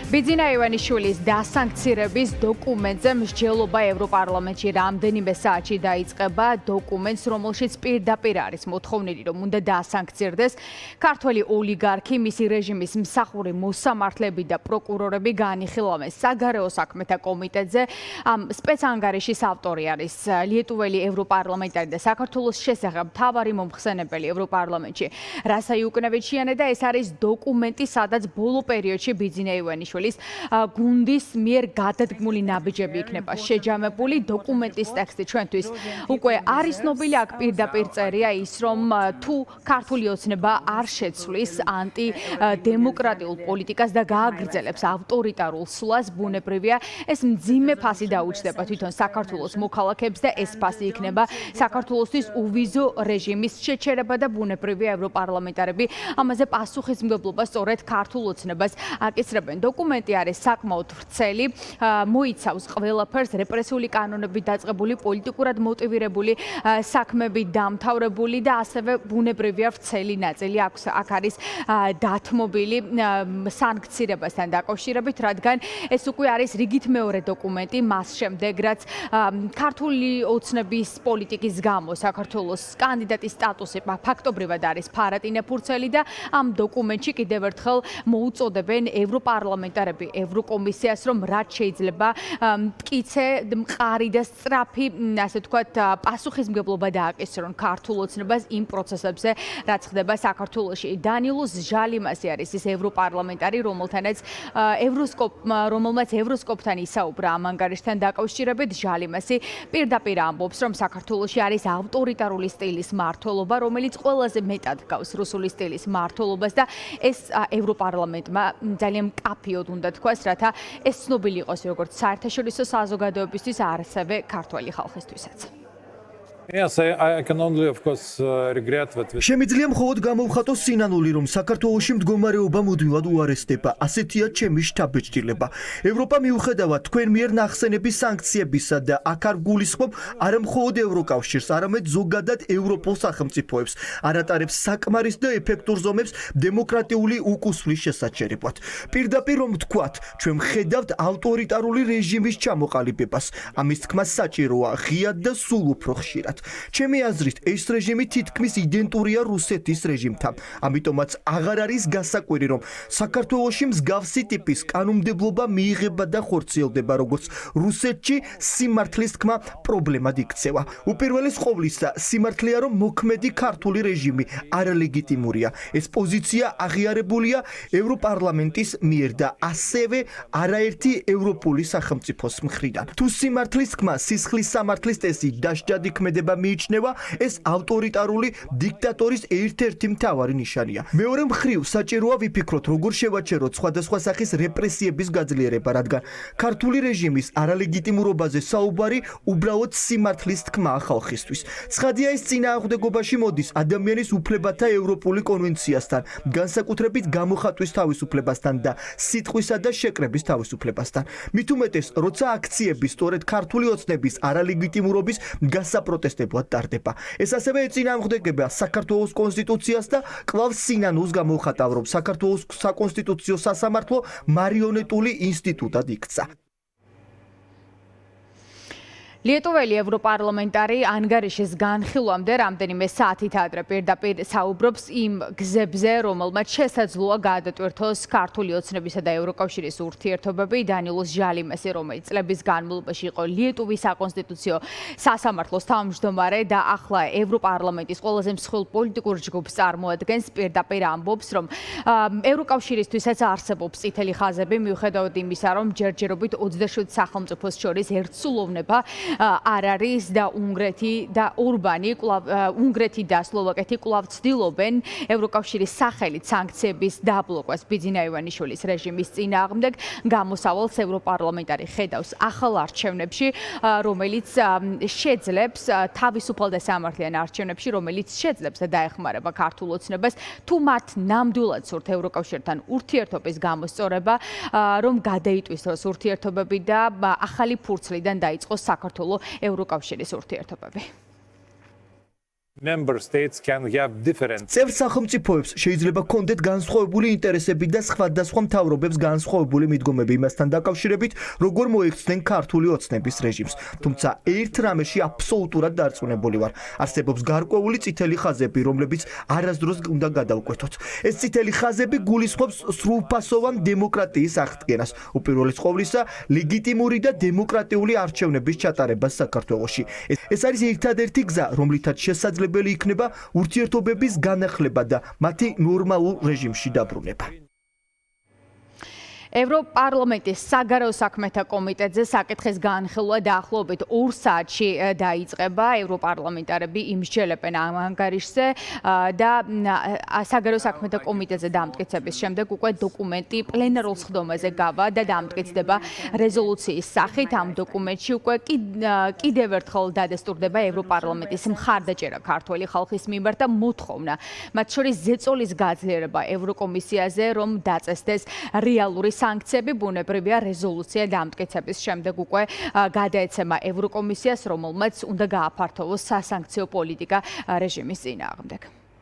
ბიძინა ივანიშვილის დასანქცირების დოკუმენტზე მსჯელობა ევროპარლამენტში რამდენიმე საათში დაიწყება. დოკუმენტს, რომელშიც პირდაპირ არის მოთხოვნილი, რომ უნდა დაასანქცირდეს ქართველი ოლიგარქი, მისი რეჟიმის მსახური მოსამართლეები და პროკურორები განიხილავენ საგარეო საქმეთა კომიტეტზე. ამ სპეცანგარიშის ავტორი არის ლიეტუველი ევროპარლამენტარი და საქართველოს შესახებ მთავარი მომხსენებელი ევროპარლამენტში რასა იუკნევიჩიანი და ეს არის დოკუმენტი, სადაც ბოლო პერიოდში ბიძინა ივანიშვილის გუნდის მიერ გადადგმული ნაბიჯები იქნება შეჯამებული. დოკუმენტის ტექსტი ჩვენთვის უკვე არის ცნობილი, აქ პირდაპირ წერია ის, რომ თუ ქართული ოცნება არ შეცვლის ანტიდემოკრატიულ პოლიტიკას და გააგრძელებს ავტორიტარულ სვლას, ბუნებრივია ეს მძიმე ფასი დაუჯდება თვითონ საქართველოს მოქალაქეებს და ეს ფასი იქნება საქართველოსთვის უვიზო რეჟიმის შეჩერება და ბუნებრივია ევროპარლამენტარები ამაზე პასუხისმგებლობას სწორედ ქართულ ოცნებას აკისრებენ. დოკუმენტი არის საკმაოდ ვრცელი, მოიცავს ყველაფერს, რეპრესიული კანონებით დაწყებული, პოლიტიკურად მოტივირებული საქმეებით დამთავრებული და ასევე ბუნებრივია ვრცელი ნაწილი აქვს. აქ არის დათმობილი სანქცირებასთან დაკავშირებით, რადგან ეს უკვე არის რიგით მეორე დოკუმენტი მას შემდეგ, რაც ქართული ოცნების პოლიტიკის გამო საქართველოს კანდიდატის სტატუსი ფაქტობრივად არის ფარატინეფურცელი და ამ დოკუმენტში კიდევ ერთხელ მოუწოდებენ ევროპარლამენტარები ევროკომისიას, რომ რაც შეიძლება მტკიცე, მყარი და სწრაფი, ასე ვთქვათ, პასუხისმგებლობა დააკისრონ ქართულ ოცნებას იმ პროცესებზე, რაც ხდება საქართველოში. დანილუს ჟალიმასი არის ის ევროპარლამენტარი, რომელმაც ევროსკოპთან ისაუბრა ამ ანგარიშთან დაკავშირებით. ჟალიმასი პირდაპირ ამბობს, რომ საქართველოში არის ავტორიტარული სტილის მმართველობა, რომელიც ყველაზე მეტად გავს რუსული სტილის მმართველობას და ეს ევროპარლამენტმა ძალიან მკაფიოდ უნდა თქვას, რათა ეს ცნობილი იყოს როგორც საერთაშორისო საზოგადოებისთვის, ასევე ქართველი ხალხისთვისაც. Yes, I can only of course regret that. შემიძლია მხოლოდ გამოვხატოს სინანული, რომ საქართველოში მდგომარეობა მუდმივად უარესდება. ასეთია ჩემი შთაბეჭდილება. ევროპა მიუხედავად თქვენ მიერ ნახსენების სანქციებისა და აქ არ გულისხმობ არა მხოლოდ ევროკავშირს, არამედ ზოგადად ევროპულ სახელმწიფოებს, არ ატარებს საკმარის და ეფექტურ ზომებს დემოკრატიული უკუსვლის შესაჩერებლად. პირდაპირ რომ ვთქვათ, ჩვენ ვხედავთ ავტორიტარული რეჟიმის ჩამოყალიბებას. ამის თქმა საჭიროა ღიად და სულ უფრო ხშირად. ჩემი აზრით, ეს რეჟიმი თითქმის იდენტურია რუსეთის რეჟიმთან. ამიტომაც აღარ არის გასაკვირი, რომ საქართველოში მსგავსი ტიპის კანონმდებლობა მიიღება და ხორციელდება, როგორც რუსეთში სიმართლის თქმა პრობლემად იქცევა. უპირველეს ყოვლისა, სიმართლეა, რომ მოქმედი ქართული რეჟიმი არალეგიტიმურია. ეს პოზიცია აღიარებულია ევროპარლამენტის მიერ და ასევე არაერთი ევროპული სახელმწიფოს მხრიდან. თუ სიმართლის თქმა სისხლის სამართლის წესი დასჯადიქმედება მიიჩნევა, ეს ავტორიტარული დიქტატორის ერთ-ერთი მთავარი ნიშანია. მეორე მხრივ, საჭიროა ვიფიქროთ, როგორ შევაჩეროთ სხვადასხვა სახის რეპრესიების გაძლიერება, რადგან ქართული რეჟიმის არალეგიტიმურობაზე საუბარი უბრალოდ სიმართლის თქმაა ხალხისთვის. ცხადია, ეს წინააღმდეგობაში მოდის ადამიანის უფლებათა ევროპული კონვენციასთან, განსაკუთრებით გამოხატვის თავისუფლებასთან და სიტყვისა და შეკრების თავისუფლებასთან. მით უმეტეს, როცა აქციები სწორედ ქართული ოცნების არალეგიტიმურობის გასაპროტესტებლად ტარდება. ეს ასევე ეწინააღმდეგება საქართველოს კონსტიტუციას და კვლავ სინანულს გამოხატავს, რომ საქართველოს საკონსტიტუციო სასამართლო მარიონეტული ინსტიტუტად იქცა. ლიეტუველი ევროპარლამენტარი ანგარიშის განხილვამდე რამდენიმე საათით ადრე პირდაპირ საუბრობს იმ გზებზე, რომელმაც შესაძლოა გადატვირთოს ქართული ოცნებისა და ევროკავშირის ურთიერთობები. დანილუს ჟალიმასი, რომელიც წლების განმავლობაში იყო ლიეტუვის საკონსტიტუციო სასამართლოს თავმჯდომარე და ახლა ევროპარლამენტის ყველაზე მსხვილ პოლიტიკურ ჯგუფს წარმოადგენს, პირდაპირ ამბობს, რომ ევროკავშირისთვისაც არსებობს წითელი ხაზები, მიუხედავად იმისა, რომ ჯერჯერობით 27 სახელმწიფოს შორის ერთსულოვნება არ არის და უნგრეთი და ურბანი, უნგრეთი და სლოვაკეთი კვლავ ცდილობენ ევროკავშირის სახელით სანქციების დაბლოკვას ბიძინა ივანიშვილის რეჟიმის წინააღმდეგ. გამოსავალს ევროპარლამენტარი ხედავს ახალ არჩევნებში, რომელიც შეძლებს თავისუფალ და სამართლიან არჩევნებში, რომელიც შეძლებს და დაეხმარება ქართულ ოცნებას, თუ მათ ნამდვილად სურთ ევროკავშირთან ურთიერთობის გამოსწორება, რომ გადაიტვისოს ურთიერთობები და ახალი ფურცლიდან დაიწყოს საქართველოს ევროკავშირის ურთიერთობები. member states can have different წევრ სახელმწიფოებს შეიძლება ჰქონდეთ განსხვავებული ინტერესები და სხვადასხვა მთავრობებს განსხვავებული მიდგომები იმასთან დაკავშირებით, როგორ მოიხსნენ ქართული ოცნების რეჟიმს. თუმცა ერთ რამეში აბსოლუტურად დარწმუნებული ვარ. არსებობს გარკვეული წითელი ხაზები, რომლებიც არასდროს უნდა გადავკვეთოთ. ეს წითელი ხაზები გულისხმობს სრულფასოვან დემოკრატიის აღდგენას, უპირველეს ყოვლისა, ლეგიტიმური და დემოკრატიული არჩევნების ჩატარებას საქართველოში. ეს არის ერთადერთი გზა, რომლითაც შესაძლებელი იქნება ურთიერთობების განახლება და მათი ნორმალურ რეჟიმში დაბრუნება. ევროპარლამენტის საგარეო საქმეთა კომიტეტზე საკითხის განხილვა დაახლოებით 2 საათში დაიწყება. ევროპარლამენტარები იმსჯელებენ ამ ანგარიშზე და საგარეო საქმეთა კომიტეტზე დამტკიცების შემდეგ უკვე დოკუმენტი პლენარულ სხდომაზე გავა და დამტკიცდება რეზოლუციის სახით. ამ დოკუმენტში უკვე კიდევ ერთხელ დადასტურდება ევროპარლამენტის მხარდაჭერა ქართველი ხალხის მიმართ და მოთხოვნა, მათ შორის ზეწოლის გაძლიერება ევროკომისიაზე, რომ დაწესდეს რეალური სანქციები. ბუნებრივია, რეზოლუცია დამტკიცების შემდეგ უკვე გადაეცემა ევროკომისიას, რომელმაც უნდა გააფართოვოს სასანქციო პოლიტიკა რეჟიმის წინააღმდეგ.